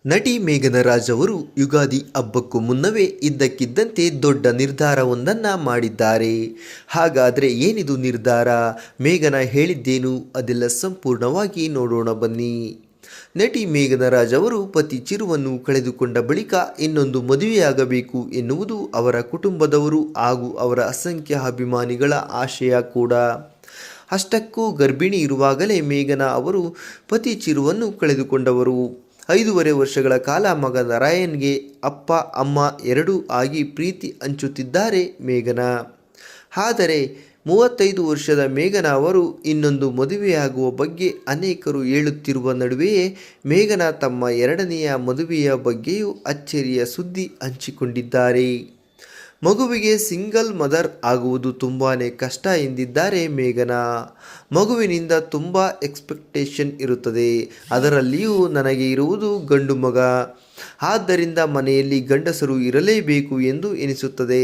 ನಟಿ ಮೇಘನಾ ರಾಜ್ ಅವರು ಯುಗಾದಿ ಹಬ್ಬಕ್ಕೂ ಮುನ್ನವೇ ಇದ್ದಕ್ಕಿದ್ದಂತೆ ದೊಡ್ಡ ನಿರ್ಧಾರವೊಂದನ್ನು ಮಾಡಿದ್ದಾರೆ. ಹಾಗಾದರೆ ಏನಿದು ನಿರ್ಧಾರ? ಮೇಘನಾ ಹೇಳಿದ್ದೇನು? ಅದೆಲ್ಲ ಸಂಪೂರ್ಣವಾಗಿ ನೋಡೋಣ ಬನ್ನಿ. ನಟಿ ಮೇಘನಾ ರಾಜ್ ಅವರು ಪತಿ ಚಿರುವನ್ನು ಕಳೆದುಕೊಂಡ ಬಳಿಕ ಇನ್ನೊಂದು ಮದುವೆಯಾಗಬೇಕು ಎನ್ನುವುದು ಅವರ ಕುಟುಂಬದವರು ಹಾಗೂ ಅವರ ಅಸಂಖ್ಯ ಅಭಿಮಾನಿಗಳ ಆಶಯ ಕೂಡ. ಅಷ್ಟಕ್ಕೂ ಗರ್ಭಿಣಿ ಇರುವಾಗಲೇ ಮೇಘನಾ ಅವರು ಪತಿ ಚಿರುವನ್ನು ಕಳೆದುಕೊಂಡವರು. 5.5 ವರ್ಷಗಳ ಕಾಲ ಮಗ ರಾಯನ್ಗೆ ಅಪ್ಪ ಅಮ್ಮ ಎರಡೂ ಆಗಿ ಪ್ರೀತಿ ಹಂಚುತ್ತಿದ್ದಾರೆ ಮೇಘನಾ. ಆದರೆ 35 ವರ್ಷದ ಮೇಘನಾ ಅವರು ಇನ್ನೊಂದು ಮದುವೆಯಾಗುವ ಬಗ್ಗೆ ಅನೇಕರು ಹೇಳುತ್ತಿರುವ ನಡುವೆಯೇ ಮೇಘನಾ ತಮ್ಮ ಎರಡನೆಯ ಮದುವೆಯ ಬಗ್ಗೆಯೂ ಅಚ್ಚರಿಯ ಸುದ್ದಿ ಹಂಚಿಕೊಂಡಿದ್ದಾರೆ. ಮಗುವಿಗೆ ಸಿಂಗಲ್ ಮದರ್ ಆಗುವುದು ತುಂಬಾ ಕಷ್ಟ ಎಂದಿದ್ದಾರೆ ಮೇಘನಾ. ಮಗುವಿನಿಂದ ತುಂಬ ಎಕ್ಸ್ಪೆಕ್ಟೇಷನ್ ಇರುತ್ತದೆ. ಅದರಲ್ಲಿಯೂ ನನಗೆ ಇರುವುದು ಗಂಡು ಮಗ. ಆದ್ದರಿಂದ ಮನೆಯಲ್ಲಿ ಗಂಡಸರು ಇರಲೇಬೇಕು ಎಂದು ಎನಿಸುತ್ತದೆ.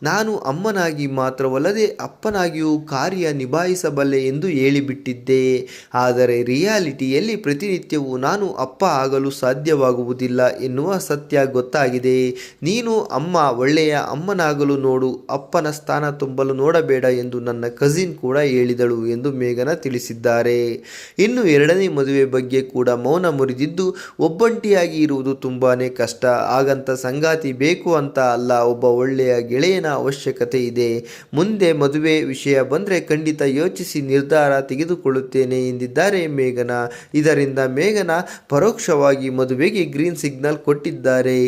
ನಾನು ಅಮ್ಮನಾಗಿ ಮಾತ್ರವಲ್ಲದೆ ಅಪ್ಪನಾಗಿಯೂ ಕಾರ್ಯ ನಿಭಾಯಿಸಬಲ್ಲೆ ಎಂದು ಹೇಳಿಬಿಟ್ಟಿದ್ದೆ. ಆದರೆ ರಿಯಾಲಿಟಿಯಲ್ಲಿ ಪ್ರತಿನಿತ್ಯವೂ ನಾನು ಅಪ್ಪ ಆಗಲು ಸಾಧ್ಯವಾಗುವುದಿಲ್ಲ ಎನ್ನುವ ಸತ್ಯ ಗೊತ್ತಾಗಿದೆ. ನೀನು ಅಮ್ಮ ಒಳ್ಳೆಯ ಅಮ್ಮನಾಗಲು ನೋಡು, ಅಪ್ಪನ ಸ್ಥಾನ ತುಂಬಲು ನೋಡಬೇಡ ಎಂದು ನನ್ನ ಕಸಿನ್ ಕೂಡ ಹೇಳಿದಳು ಎಂದು ಮೇಘನಾ ತಿಳಿಸಿದ್ದಾರೆ. ಇನ್ನು ಎರಡನೇ ಮದುವೆ ಬಗ್ಗೆ ಕೂಡ ಮೌನ ಮುರಿದಿದ್ದು, ಒಬ್ಬಂಟಿಯಾಗಿ ಇರುವುದು ತುಂಬಾ ಕಷ್ಟ. ಹಾಗಂತ ಸಂಗಾತಿ ಬೇಕು ಅಂತ ಅಲ್ಲ, ಒಬ್ಬ ಒಳ್ಳೆಯ ಗೆಳೆಯನ ಅವಶ್ಯಕತೆ ಇದೆ. ಮುಂದೆ ಮದುವೆ ವಿಷಯ ಬಂದರೆ ಖಂಡಿತ ಯೋಚಿಸಿ ನಿರ್ಧಾರ ತೆಗೆದುಕೊಳ್ಳುತ್ತೇನೆ ಎಂದಿದ್ದಾರೆ ಮೇಘನಾ. ಇದರಿಂದ ಮೇಘನಾ ಪರೋಕ್ಷವಾಗಿ ಮದುವೆಗೆ ಗ್ರೀನ್ ಸಿಗ್ನಲ್ ಕೊಟ್ಟಿದ್ದಾರೆ.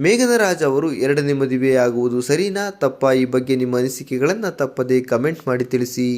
ಮೇಘನಾ ರಾಜ್ ಅವರು ಎರಡನೇ ಮದುವೆಯಾಗುವುದು ಸರಿನಾ ತಪ್ಪಾ? ಈ ಬಗ್ಗೆ ನಿಮ್ಮ ಅನಿಸಿಕೆಗಳನ್ನು ತಪ್ಪದೇ ಕಮೆಂಟ್ ಮಾಡಿ ತಿಳಿಸಿ.